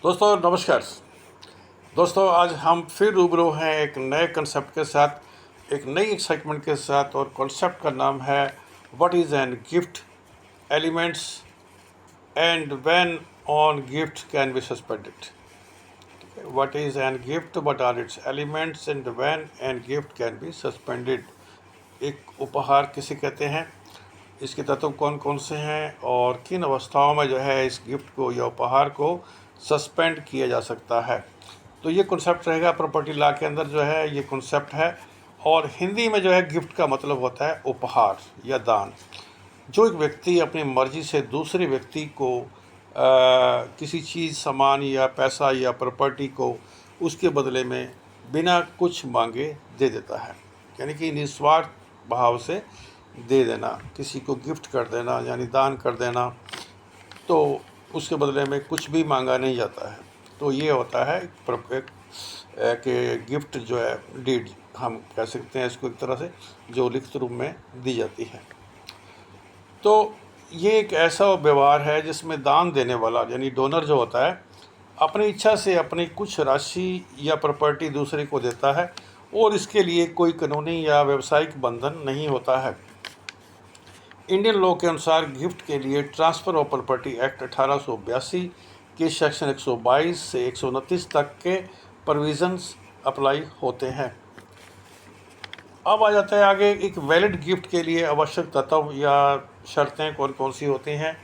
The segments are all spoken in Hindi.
दोस्तों नमस्कार। दोस्तों आज हम फिर रूबरू हैं एक नए कंसेप्ट के साथ, एक नई एक्साइटमेंट के साथ, और कॉन्सेप्ट का नाम है what is an gift, elements and when on gift can be suspended. What is an gift, what are its elements and when an gift can be suspended. एक उपहार किसे कहते हैं, इसके तत्व कौन कौन से हैं और किन अवस्थाओं में जो है इस गिफ्ट को या उपहार को सस्पेंड किया जा सकता है। तो ये कॉन्सेप्ट रहेगा प्रॉपर्टी लॉ के अंदर, जो है ये कॉन्सेप्ट है। और हिंदी में जो है गिफ्ट का मतलब होता है उपहार या दान। जो एक व्यक्ति अपनी मर्जी से दूसरे व्यक्ति को किसी चीज़, सामान या पैसा या प्रॉपर्टी को उसके बदले में बिना कुछ मांगे दे देता है, यानी कि निस्वार्थ भाव से दे देना, किसी को गिफ्ट कर देना यानी दान कर देना, तो उसके बदले में कुछ भी मांगा नहीं जाता है। तो ये होता है कि गिफ्ट जो है डीड हम कह सकते हैं इसको एक तरह से, जो लिखित रूप में दी जाती है। तो ये एक ऐसा व्यवहार है जिसमें दान देने वाला यानी डोनर जो होता है अपनी इच्छा से अपनी कुछ राशि या प्रॉपर्टी दूसरे को देता है और इसके लिए कोई कानूनी या व्यावसायिक बंधन नहीं होता है। इंडियन लॉ के अनुसार गिफ्ट के लिए ट्रांसफ़र ऑफ प्रॉपर्टी एक्ट 1882 के सेक्शन 122 से 129 तक के प्रोविजंस अप्लाई होते हैं। अब आ जाता है आगे, एक वैलिड गिफ्ट के लिए आवश्यक तत्व या शर्तें कौन कौन सी होती हैं।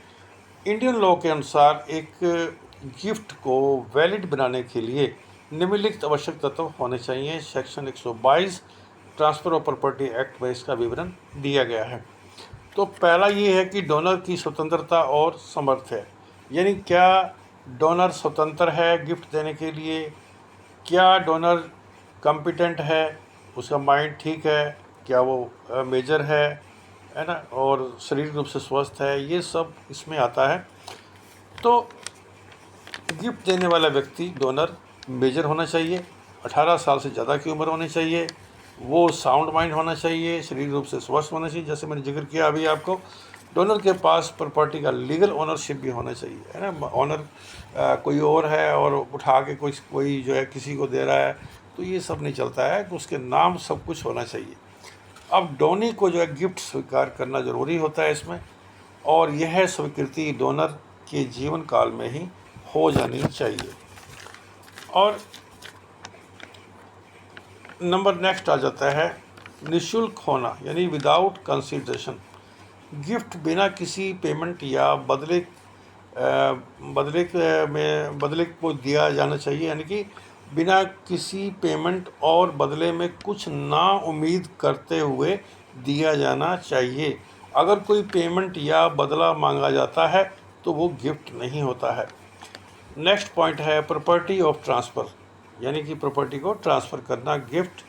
इंडियन लॉ के अनुसार एक गिफ्ट को वैलिड बनाने के लिए निम्नलिखित आवश्यक तत्व होने चाहिए। Section 122 transfer of property act में इसका विवरण दिया गया है। तो पहला ये है कि डोनर की स्वतंत्रता और सामर्थ्य है, यानी क्या डोनर स्वतंत्र है गिफ्ट देने के लिए, क्या डोनर कॉम्पिटेंट है, उसका माइंड ठीक है, क्या वो मेजर है ना, और शारीरिक रूप से स्वस्थ है, ये सब इसमें आता है। तो गिफ्ट देने वाला व्यक्ति डोनर मेजर होना चाहिए, 18 साल से ज़्यादा की उम्र होनी चाहिए, वो साउंड माइंड होना चाहिए, शारीरिक रूप से स्वस्थ होना चाहिए, जैसे मैंने जिक्र किया अभी आपको। डोनर के पास प्रॉपर्टी का लीगल ओनरशिप भी होना चाहिए, है ना। ऑनर कोई और है और उठा के कोई जो है किसी को दे रहा है, तो ये सब नहीं चलता है, तो उसके नाम सब कुछ होना चाहिए। अब डोनी को जो है गिफ्ट स्वीकार करना ज़रूरी होता है इसमें, और यह स्वीकृति डोनर के जीवन काल में ही हो जानी चाहिए। और नंबर नेक्स्ट आ जाता है निःशुल्क होना, यानी विदाउट कंसिडरेशन। गिफ्ट बिना किसी पेमेंट या बदले को दिया जाना चाहिए, यानी कि बिना किसी पेमेंट और बदले में कुछ ना उम्मीद करते हुए दिया जाना चाहिए। अगर कोई पेमेंट या बदला मांगा जाता है तो वो गिफ्ट नहीं होता है। नेक्स्ट पॉइंट है प्रॉपर्टी ऑफ ट्रांसफ़र, यानी कि प्रॉपर्टी को ट्रांसफ़र करना। गिफ्ट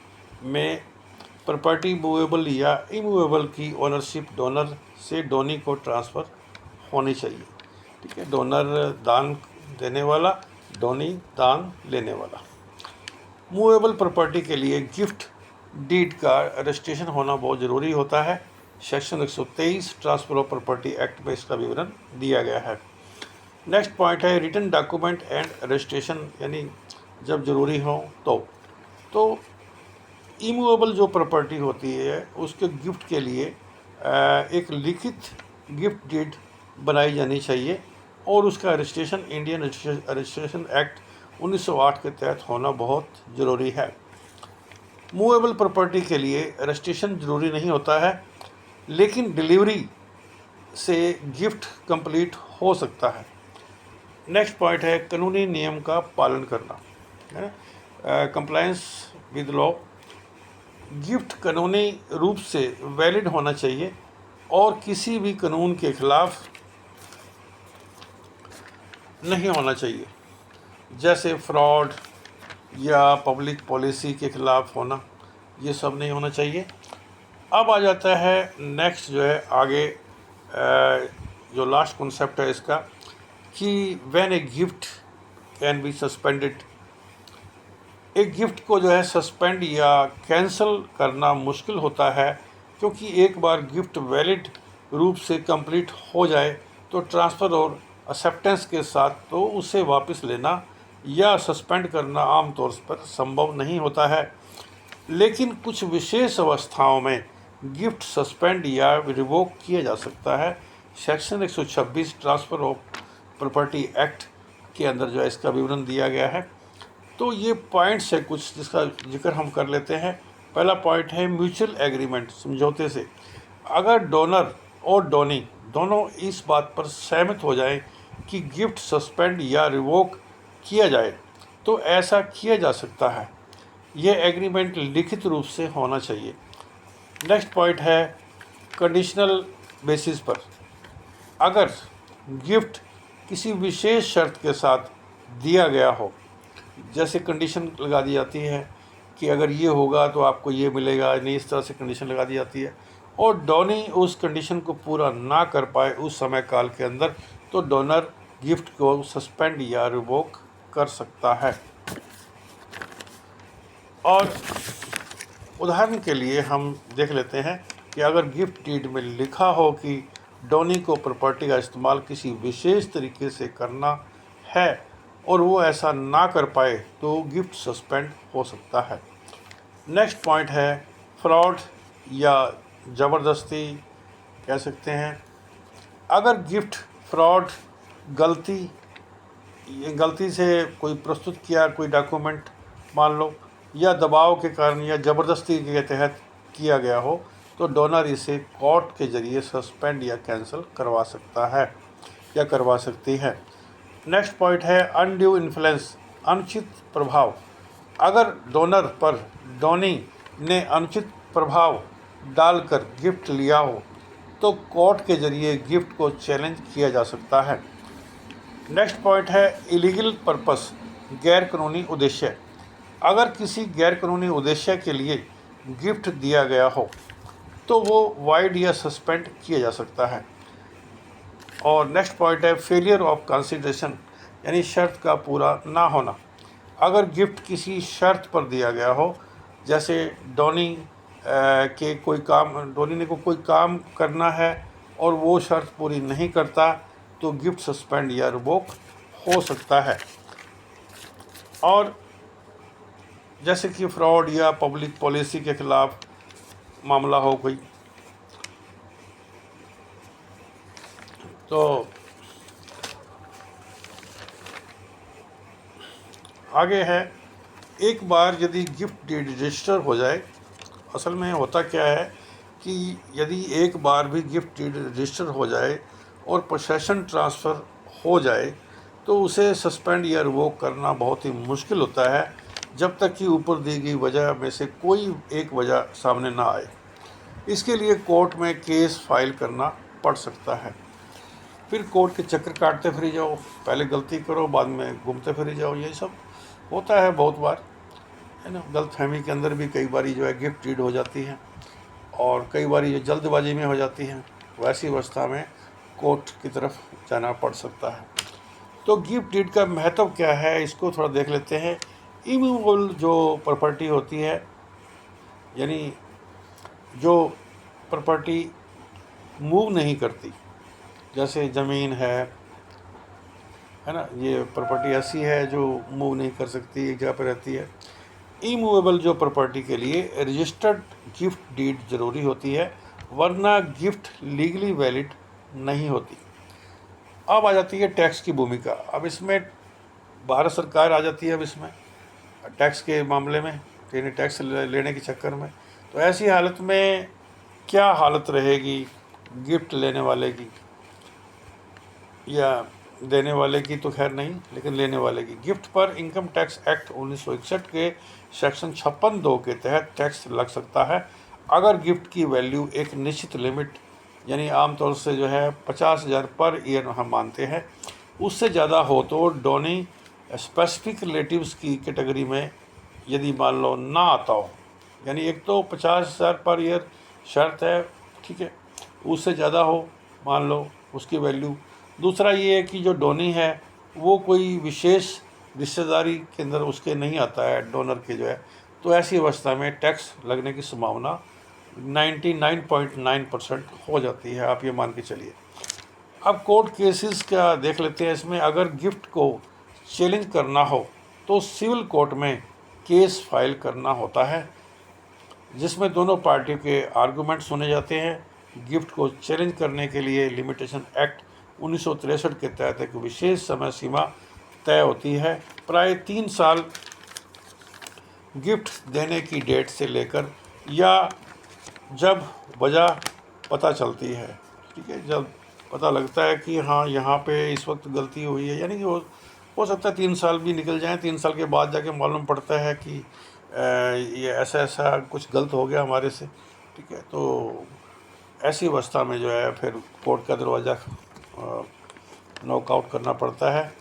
में प्रॉपर्टी मूवेबल या इमूवेबल की ओनरशिप डोनर से डोनी को ट्रांसफ़र होनी चाहिए। ठीक है, डोनर दान देने वाला, डोनी दान लेने वाला। मूवेबल प्रॉपर्टी के लिए गिफ्ट डीड का रजिस्ट्रेशन होना बहुत ज़रूरी होता है। Section 123 transfer of property act में इसका विवरण दिया गया है। नेक्स्ट पॉइंट है रिटन डॉक्यूमेंट एंड रजिस्ट्रेशन, यानी जब ज़रूरी हो तो इमूवेबल जो प्रॉपर्टी होती है उसके गिफ्ट के लिए एक लिखित गिफ्ट डीड बनाई जानी चाहिए, और उसका रजिस्ट्रेशन इंडियन रजिस्ट्रेशन एक्ट 1908 के तहत होना बहुत ज़रूरी है। मूवेबल प्रॉपर्टी के लिए रजिस्ट्रेशन ज़रूरी नहीं होता है, लेकिन डिलीवरी से गिफ्ट कंप्लीट हो सकता है। नेक्स्ट पॉइंट है कानूनी नियम का पालन करना, है कंप्लायंस विद लॉ। गिफ्ट कानूनी रूप से वैलिड होना चाहिए और किसी भी कानून के खिलाफ नहीं होना चाहिए, जैसे फ्रॉड या पब्लिक पॉलिसी के खिलाफ होना, ये सब नहीं होना चाहिए। अब आ जाता है नेक्स्ट जो है आगे, जो लास्ट कॉन्सेप्ट है इसका, कि when a gift can be suspended. एक गिफ्ट को जो है सस्पेंड या कैंसिल करना मुश्किल होता है, क्योंकि एक बार गिफ्ट वैलिड रूप से कंप्लीट हो जाए तो ट्रांसफ़र और एक्सेप्टेंस के साथ तो उसे वापस लेना या सस्पेंड करना आमतौर पर संभव नहीं होता है, लेकिन कुछ विशेष अवस्थाओं में गिफ्ट सस्पेंड या रिवोक किया जा सकता है। Section 126 transfer of property act के अंदर जो है इसका विवरण दिया गया है। तो ये पॉइंट्स है कुछ जिसका जिक्र हम कर लेते हैं। पहला पॉइंट है म्यूचुअल एग्रीमेंट, समझौते से। अगर डोनर और डोनी दोनों इस बात पर सहमत हो जाएं कि गिफ्ट सस्पेंड या रिवोक किया जाए तो ऐसा किया जा सकता है। यह एग्रीमेंट लिखित रूप से होना चाहिए। नेक्स्ट पॉइंट है कंडीशनल बेसिस पर। अगर गिफ्ट किसी विशेष शर्त के साथ दिया गया हो, जैसे कंडीशन लगा दी जाती है कि अगर ये होगा तो आपको ये मिलेगा, नहीं, इस तरह से कंडीशन लगा दी जाती है, और डोनी उस कंडीशन को पूरा ना कर पाए उस समय काल के अंदर, तो डोनर गिफ्ट को सस्पेंड या रिवोक कर सकता है। और उदाहरण के लिए हम देख लेते हैं कि अगर गिफ्ट डीड में लिखा हो कि डोनी को प्रॉपर्टी का इस्तेमाल किसी विशेष तरीके से करना है और वो ऐसा ना कर पाए तो गिफ्ट सस्पेंड हो सकता है। नेक्स्ट पॉइंट है फ्रॉड या ज़बरदस्ती कह सकते हैं। अगर गिफ्ट फ्रॉड, गलती से कोई प्रस्तुत किया कोई डॉक्यूमेंट मान लो, या दबाव के कारण या ज़बरदस्ती के तहत किया गया हो, तो डोनर इसे कोर्ट के ज़रिए सस्पेंड या कैंसिल करवा सकता है या करवा सकती है। नेक्स्ट पॉइंट है अनड्यू इन्फ्लुएंस, अनुचित प्रभाव। अगर डोनर पर डोनी ने अनुचित प्रभाव डालकर गिफ्ट लिया हो तो कोर्ट के ज़रिए गिफ्ट को चैलेंज किया जा सकता है। नेक्स्ट पॉइंट है इलीगल पर्पस, गैर कानूनी उद्देश्य। अगर किसी गैर कानूनी उद्देश्य के लिए गिफ्ट दिया गया हो तो वो वाइड या सस्पेंड किया जा सकता है। और नेक्स्ट पॉइंट है फेलियर ऑफ कंसिडरेशन, यानी शर्त का पूरा ना होना। अगर गिफ्ट किसी शर्त पर दिया गया हो, जैसे डोनी ने कोई काम करना है और वो शर्त पूरी नहीं करता, तो गिफ्ट सस्पेंड या रिवोक हो सकता है। और जैसे कि फ्रॉड या पब्लिक पॉलिसी के खिलाफ मामला हो कोई, तो आगे है एक बार यदि गिफ्ट डीड रजिस्टर हो जाए। असल में होता क्या है कि यदि एक बार भी गिफ्ट डीड रजिस्टर हो जाए और पोसेशन ट्रांसफ़र हो जाए तो उसे सस्पेंड या रिवोक करना बहुत ही मुश्किल होता है, जब तक कि ऊपर दी गई वजह में से कोई एक वजह सामने ना आए। इसके लिए कोर्ट में केस फाइल करना पड़ सकता है। फिर कोर्ट के चक्कर काटते फिर जाओ, पहले गलती करो बाद में घूमते फिर जाओ। यही सब होता है बहुत बार, है ना। गलतफहमी के अंदर भी कई बारी जो है गिफ्ट डीड हो जाती है और कई बारी जो जल्दबाजी में हो जाती है। वैसी अवस्था में कोर्ट की तरफ जाना पड़ सकता है। तो गिफ्ट डीड का महत्व क्या है, इसको थोड़ा देख लेते हैं। इमूवेबल जो प्रॉपर्टी होती है, यानी जो प्रॉपर्टी मूव नहीं करती, जैसे ज़मीन है ना, ये प्रॉपर्टी ऐसी है जो मूव नहीं कर सकती, एक जगह पर रहती है। इमूवेबल जो प्रॉपर्टी के लिए रजिस्टर्ड गिफ्ट डीड ज़रूरी होती है, वरना गिफ्ट लीगली वैलिड नहीं होती। अब आ जाती है टैक्स की भूमिका। अब इसमें भारत सरकार आ जाती है, अब इसमें टैक्स के मामले में, यानी टैक्स लेने के चक्कर में। तो ऐसी हालत में क्या हालत रहेगी गिफ्ट लेने वाले की, या देने वाले की तो खैर नहीं, लेकिन लेने वाले की। गिफ्ट पर इनकम टैक्स एक्ट 1961 के सेक्शन 56(2) के तहत टैक्स लग सकता है अगर गिफ्ट की वैल्यू एक निश्चित लिमिट, यानी आमतौर से जो है 50,000 पर ईयर हम मानते हैं, उससे ज़्यादा हो तो डोनी स्पेसिफिक रिलेटिव्स की कैटेगरी में यदि मान लो ना आता हो। यानी एक तो 50,000 पर ईयर शर्त है, ठीक है, उससे ज़्यादा हो मान लो उसकी वैल्यू। दूसरा ये है कि जो डोनी है वो कोई विशेष रिश्तेदारी के अंदर उसके नहीं आता है डोनर के जो है, तो ऐसी अवस्था में टैक्स लगने की संभावना 99.9% हो जाती है, आप ये मान के चलिए। अब कोर्ट केसेस का देख लेते हैं। इसमें अगर गिफ्ट को चैलेंज करना हो तो सिविल कोर्ट में केस फाइल करना होता है, जिसमें दोनों पार्टियों के आर्गूमेंट सुने जाते हैं। गिफ्ट को चैलेंज करने के लिए लिमिटेशन एक्ट 1963 के तहत एक विशेष समय सीमा तय होती है, प्राय 3 साल गिफ्ट देने की डेट से लेकर या जब वजह पता चलती है। ठीक है, जब पता लगता है कि हाँ यहाँ पे इस वक्त गलती हुई है, यानी कि हो सकता है 3 साल भी निकल जाएं, 3 साल के बाद जाके मालूम पड़ता है कि ये ऐसा ऐसा कुछ गलत हो गया हमारे से। ठीक है, तो ऐसी अवस्था में जो है फिर कोर्ट का दरवाज़ा नॉकआउट करना पड़ता है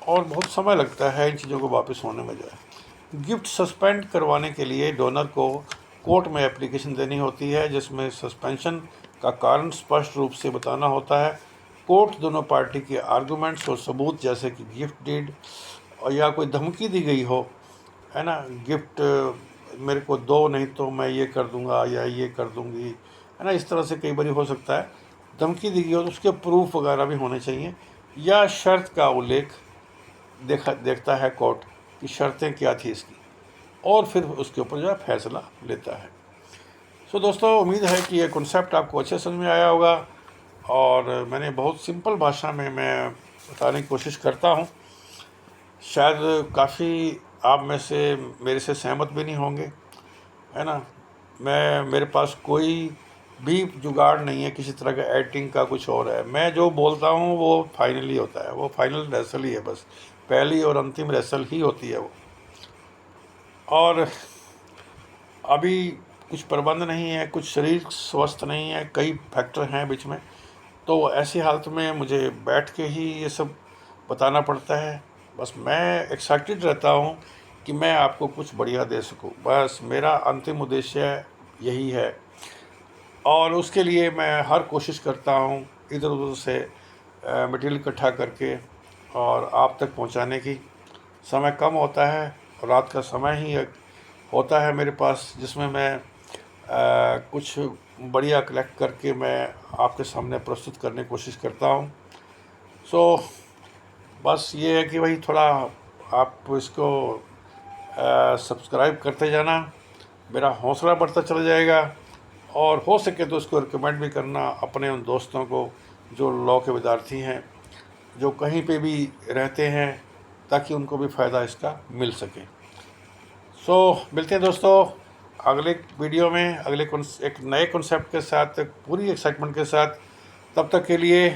और बहुत समय लगता है इन चीज़ों को वापस होने में जो है। गिफ्ट सस्पेंड करवाने के लिए डोनर को कोर्ट में एप्लीकेशन देनी होती है, जिसमें सस्पेंशन का कारण स्पष्ट रूप से बताना होता है। कोर्ट दोनों पार्टी के आर्गूमेंट्स और सबूत, जैसे कि गिफ्ट डीड और या कोई धमकी दी गई हो, है ना, गिफ्ट मेरे को दो नहीं तो मैं ये कर दूंगा या ये कर दूंगी, है ना, इस तरह से कई बार हो सकता है धमकी दी गई हो, तो उसके प्रूफ वगैरह भी होने चाहिए। या शर्त का उल्लेख देखता है कोर्ट कि शर्तें क्या थी इसकी, और फिर उसके ऊपर जो है फैसला लेता है। सो दोस्तों, उम्मीद है कि ये कॉन्सेप्ट आपको अच्छे समझ में आया होगा और मैंने बहुत सिंपल भाषा में मैं बताने की कोशिश करता हूँ। शायद काफ़ी आप में से मेरे से सहमत भी नहीं होंगे, है ना। मेरे पास कोई भी जुगाड़ नहीं है किसी तरह का एडिटिंग का, कुछ और है। मैं जो बोलता हूँ वो फाइनली होता है, वो फाइनल रेसल ही है, बस पहली और अंतिम रेसल ही होती है वो। और अभी कुछ प्रबंध नहीं है, कुछ शरीर स्वस्थ नहीं है, कई फैक्टर हैं बीच में, तो ऐसी हालत में मुझे बैठ के ही ये सब बताना पड़ता है। बस मैं एक्साइटेड रहता हूँ कि मैं आपको कुछ बढ़िया दे सकूँ, बस मेरा अंतिम उद्देश्य यही है। और उसके लिए मैं हर कोशिश करता हूँ इधर उधर से मटेरियल इकट्ठा करके और आप तक पहुँचाने की। समय कम होता है, रात का समय ही होता है मेरे पास, जिसमें मैं कुछ बढ़िया कलेक्ट करके मैं आपके सामने प्रस्तुत करने की कोशिश करता हूँ। सो बस ये है कि भाई थोड़ा आप इसको सब्सक्राइब करते जाना, मेरा हौसला बढ़ता चला जाएगा। और हो सके तो इसको रिकमेंड भी करना अपने उन दोस्तों को जो लॉ के विद्यार्थी हैं, जो कहीं पे भी रहते हैं, ताकि उनको भी फ़ायदा इसका मिल सके। मिलते हैं दोस्तों अगले वीडियो में, एक नए कॉन्सेप्ट के साथ, पूरी एक्साइटमेंट के साथ। तब तक के लिए